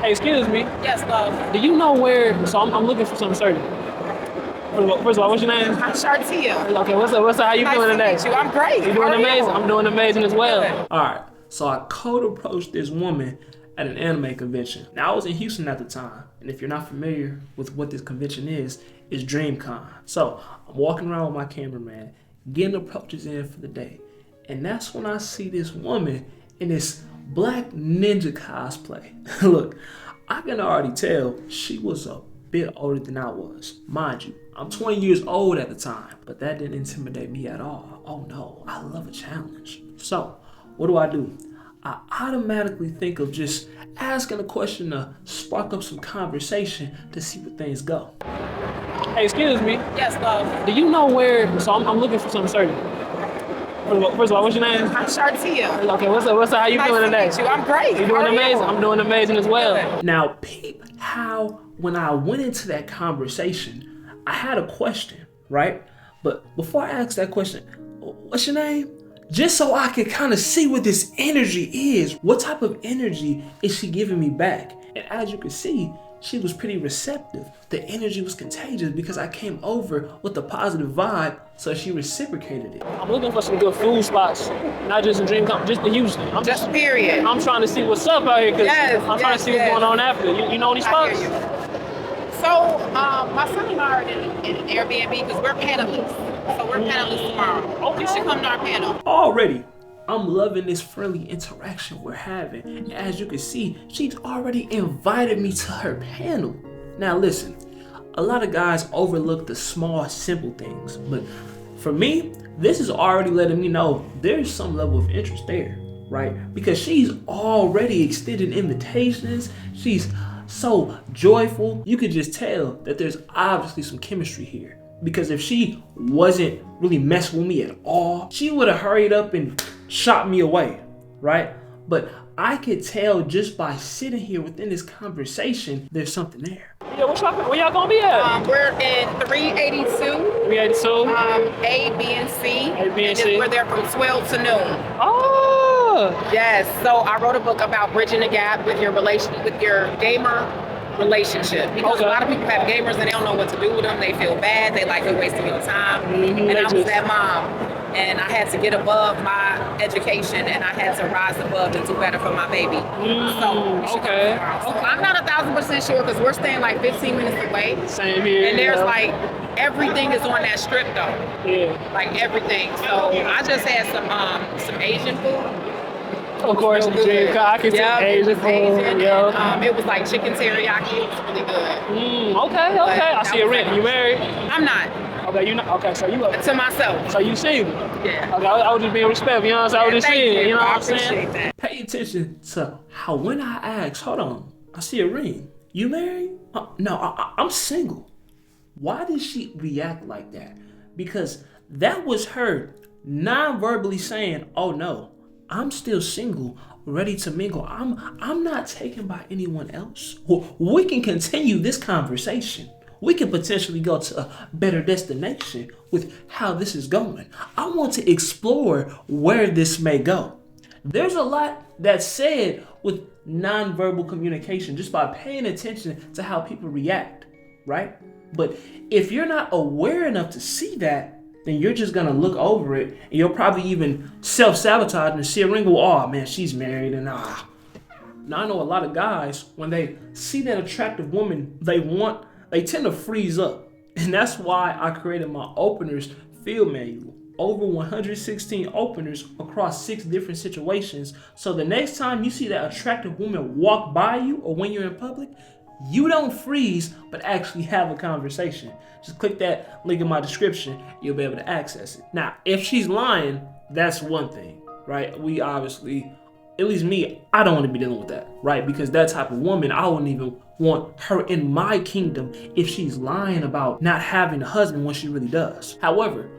Hey, excuse me. Yes, love. Do you know where? So I'm looking for something certain. First of all, what's your name? I'm Shartia. Okay, what's up? How you Nice feeling to today? meet you. I'm great. You How doing are amazing? you? I'm doing amazing as well. Good. All right. So I cold approached this woman at an anime convention. Now I was in Houston at the time, and if you're not familiar with what this convention is, it's DreamCon. So I'm walking around with my cameraman, getting approaches in for the day, and that's when I see this woman in this black ninja cosplay. Look, I can already tell she was a bit older than I was. Mind you, I'm 20 years old at the time, but that didn't intimidate me at all. Oh no, I love a challenge. So, what do? I automatically think of just asking a question to spark up some conversation to see where things go. Hey, excuse me. Yes, love. Do you know where? So I'm looking for something certain. First of all, what's your name? I'm Shartia. Okay, what's up? How you Nice feeling to today? meet you. I'm great. You How doing are amazing? you? I'm doing amazing as well. Good. Now, peep how when I went into that conversation, I had a question, right? But before I ask that question, what's your name? Just so I can kind of see what this energy is. What type of energy is she giving me back? And as you can see, she was pretty receptive. The energy was contagious because I came over with a positive vibe, so she reciprocated it. I'm looking for some good food spots, not just in DreamCon, just in Houston. Just period. I'm trying to see what's up out here because Yes, I'm trying to see what's going on after. You know any I spots? hear you. So, my son and I are in an Airbnb because we're panelists. So we're panelists tomorrow. Okay. You should come to our panel. Already, I'm loving this friendly interaction we're having. And as you can see, she's already invited me to her panel. Now listen, a lot of guys overlook the small, simple things. But for me, this is already letting me know there's some level of interest there, right? Because she's already extended invitations. She's so joyful. You could just tell that there's obviously some chemistry here. Because if she wasn't really messing with me at all, she would have hurried up and shot me away, right? But I could tell just by sitting here within this conversation, there's something there. Yeah, where y'all gonna be at? We're in 382, 382. A, B, and C. A, B, and C. We're there from 12 to noon. Oh! Yes, so I wrote a book about bridging the gap with your gamer relationship, because Okay. a lot of people have gamers and they don't know what to do with them. They feel bad. They like they're wasting your time. Mhm, and I was just- that mom, and I had to get above my education and I had to rise above and do better for my baby. Okay. So I'm not 1,000% sure because we're staying like 15 minutes away, Same here. and there's yeah. like everything is on that strip though, Yeah. like everything. So I just had some Asian food. Of course, Real good. I can Yep, see it Asian was Asian, food. Yeah. and, it was like chicken teriyaki. It was really good. Okay. I see a ring. You married? I'm not. Okay, you know. Okay, so you To myself. So you single? Yeah. Okay, I was just being respectful. You know what I'm saying? I was just Thank saying. You know I what I'm saying? appreciate that. Pay attention to how when I ask, hold on, I see a ring. You married? No, I'm single. Why did she react like that? Because that was her non-verbally saying, oh no, I'm still single, ready to mingle. I'm not taken by anyone else. We can continue this conversation. We can potentially go to a better destination with how this is going. I want to explore where this may go. There's a lot that's said with nonverbal communication just by paying attention to how people react, right? But if you're not aware enough to see that, then you're just gonna look over it and you'll probably even self-sabotage and see a ring go, oh man, she's married and Now I know a lot of guys, when they see that attractive woman they tend to freeze up. And that's why I created my openers field manual. Over 116 openers across 6 different situations. So the next time you see that attractive woman walk by you or when you're in public, you don't freeze, but actually have a conversation. Just click that link in my description, you'll be able to access it. Now, if she's lying, that's one thing, right? We obviously, at least me, I don't want to be dealing with that, right? Because that type of woman, I wouldn't even want her in my kingdom if she's lying about not having a husband when she really does. However,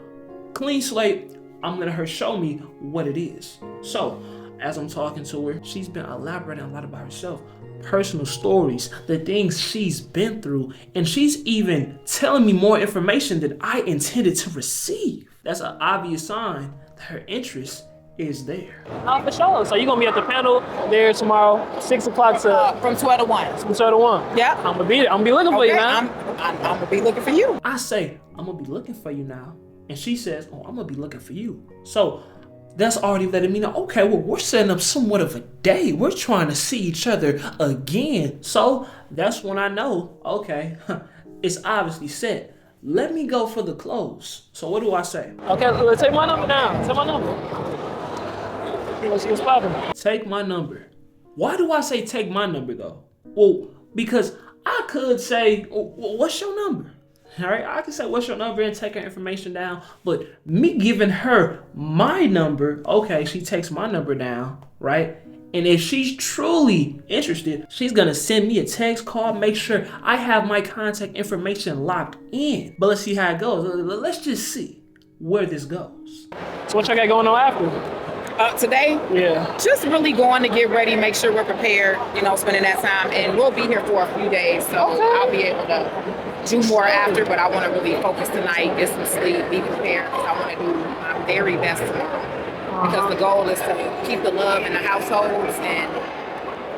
clean slate, I'm letting her show me what it is. So, as I'm talking to her, she's been elaborating a lot about herself, personal stories, the things she's been through, and she's even telling me more information than I intended to receive. That's an obvious sign that her interest is there. For sure. So you're gonna be at the panel there tomorrow, 6 o'clock to From 12 to 1. from 12 to 1. Yeah. I'm gonna be looking for you, Okay, man. I'm gonna be looking for you. I say, I'm gonna be looking for you now. And she says, oh, I'm gonna be looking for you. So that's already letting me know, okay, well, we're setting up somewhat of a date. We're trying to see each other again. So that's when I know, okay, it's obviously set. Let me go for the close. So what do I say? Okay, let's take my number down. Take my number. What's poppin'? Take my number. Why do I say take my number though? Well, because I could say, well, what's your number? All right, I can say what's your number and take her information down. But me giving her my number, okay, she takes my number down, right? And if she's truly interested, she's gonna send me a text, call, make sure I have my contact information locked in. But let's see how it goes. Let's just see where this goes. So what y'all got going on after? Today, Yeah. just really going to get ready, make sure we're prepared, spending that time. And we'll be here for a few days, so I'll be able to do more after, but I want to really focus tonight, get some sleep, be prepared, because I want to do my very best tomorrow. Because the goal is to keep the love in the households, and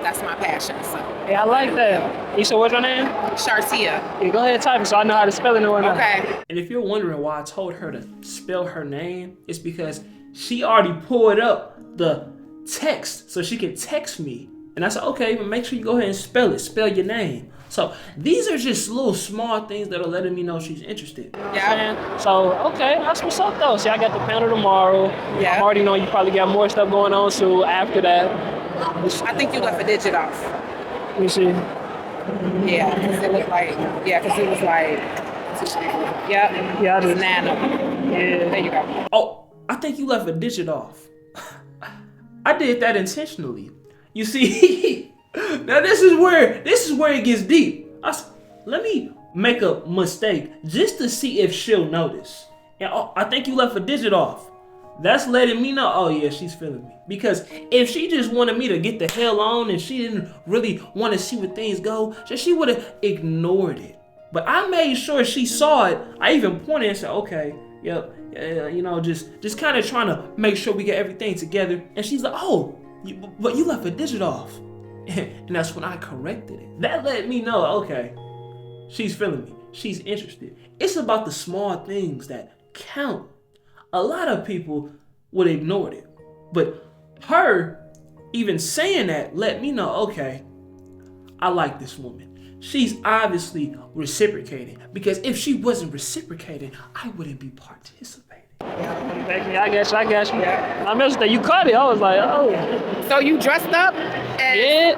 that's my passion. So, Yeah, I like that. You said what's your name? Shartia. Yeah, go ahead and type it so I know how to spell it and whatnot. Okay. And if you're wondering why I told her to spell her name, it's because she already pulled up the text so she could text me. And I said, okay, but make sure you go ahead and spell it. Spell your name. So these are just little small things that are letting me know she's interested. Yeah. So, okay, that's what's up though. See, I got the panel tomorrow. Yeah. I already know you probably got more stuff going on, so after that. I think you left a digit off. Let me see. Yeah, because it looked like, because it was like, yep. Yeah, I It's did. Nana. Yeah. There you go. Oh, I think you left a digit off. I did that intentionally. You see, now this is where it gets deep. Let me make a mistake just to see if she'll notice. And I think you left a digit off. That's letting me know, oh yeah, she's feeling me. Because if she just wanted me to get the hell on and she didn't really want to see where things go, she would have ignored it. But I made sure she saw it. I even pointed and said, okay, yep, just kind of trying to make sure we get everything together. And she's like, oh, but you left a digit off. And that's when I corrected it. That let me know, okay, she's feeling me. She's interested. It's about the small things that count. A lot of people would ignore it. But her even saying that let me know, okay, I like this woman. She's obviously reciprocating. Because if she wasn't reciprocating, I wouldn't be participating. I guess you. Yeah. I messed that. You caught it. I was like, oh. So you dressed up as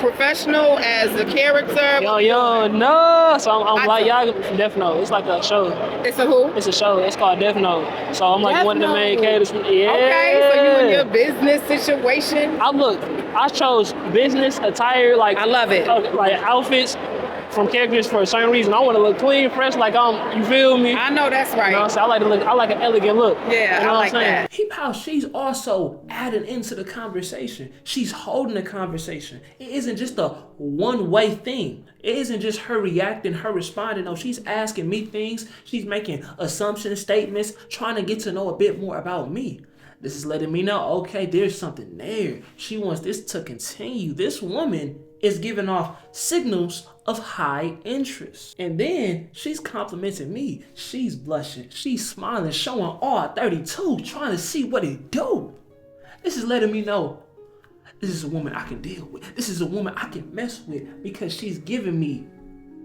professional, as a character? Yo, no. So I'm like, y'all, Death Note. It's like a show. It's a who? It's a show. It's called Death Note. So I'm like one of the main characters. Yeah. Okay, so you in your business situation? I chose business attire, like I love it. Like outfits from characters for a certain reason. I want to look clean, fresh, like you feel me? I know that's right. You know what I'm saying? I like an elegant look. Yeah, you know I what like I'm saying? that. Peep how she's also adding into the conversation. She's holding the conversation. It isn't just a one-way thing. It isn't just her reacting, her responding. No, she's asking me things. She's making assumptions, statements, trying to get to know a bit more about me. This is letting me know, okay, there's something there. She wants this to continue. This woman is giving off signals of high interest. And then she's complimenting me. She's blushing. She's smiling, showing all 32, trying to see what it do. This is letting me know this is a woman I can deal with. This is a woman I can mess with because she's giving me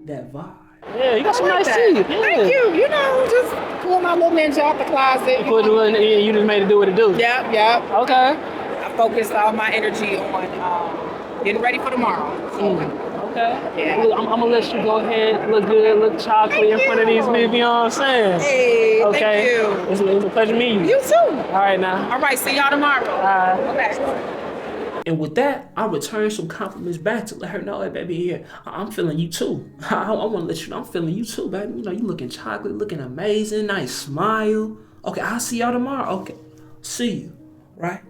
that vibe. Yeah, you got some nice that. teeth. Yeah. Thank you. Just pull my little ninja out the closet. You just made it do what it do. Yep. Okay. I focused all my energy on getting ready for tomorrow. Okay. Yeah. I'm gonna let you go ahead, look good, look chocolate in front of these men. You know what I'm saying? Hey, Okay. thank you. It was a pleasure meeting you. You too. All right now. All right, see y'all tomorrow. Okay. And with that, I return some compliments back to let her know, hey, baby, yeah, I'm feeling you too. I want to let you know I'm feeling you too, baby. You know, you looking chocolate, looking amazing, nice smile. Okay, I'll see y'all tomorrow. Okay, see you, right?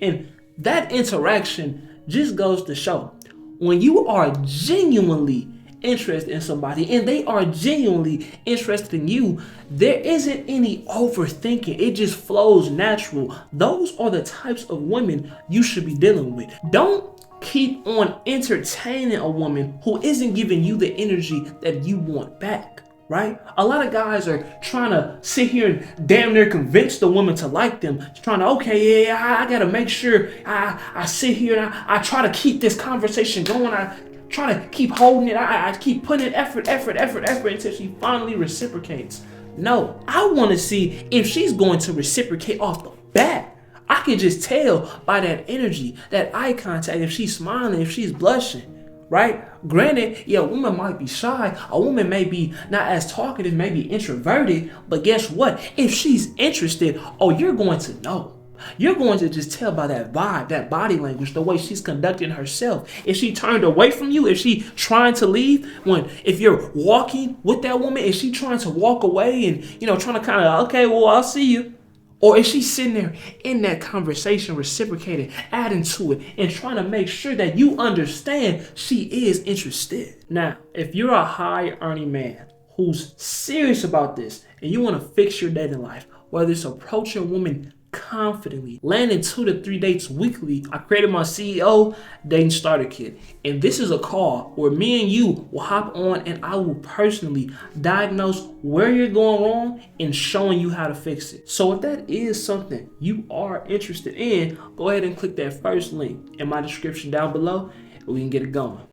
And that interaction just goes to show when you are genuinely interested in somebody and they are genuinely interested in you, there isn't any overthinking. It just flows natural. Those are the types of women you should be dealing with. Don't keep on entertaining a woman who isn't giving you the energy that you want back, right? A lot of guys are trying to sit here and damn near convince the woman to like them. Trying to, okay, yeah, I gotta make sure I sit here and I try to keep this conversation going. I try to keep holding it. I keep putting in effort until she finally reciprocates. No, I want to see if she's going to reciprocate off the bat. I can just tell by that energy, that eye contact, if she's smiling, if she's blushing, right? Granted, yeah, a woman might be shy. A woman may be not as talkative, maybe introverted. But guess what? If she's interested, oh, you're going to know. You're going to just tell by that vibe, that body language, the way she's conducting herself. If she turned away from you, if she trying to leave, if you're walking with that woman, is she trying to walk away and, trying to kind of, okay, well, I'll see you. Or is she sitting there in that conversation, reciprocating, adding to it, and trying to make sure that you understand she is interested? Now, if you're a high earning man who's serious about this and you want to fix your dating life, whether it's approaching women confidently, landing 2 to 3 dates weekly, I created my CEO Dating Starter Kit. And this is a call where me and you will hop on and I will personally diagnose where you're going wrong and showing you how to fix it. So if that is something you are interested in, go ahead and click that first link in my description down below and we can get it going.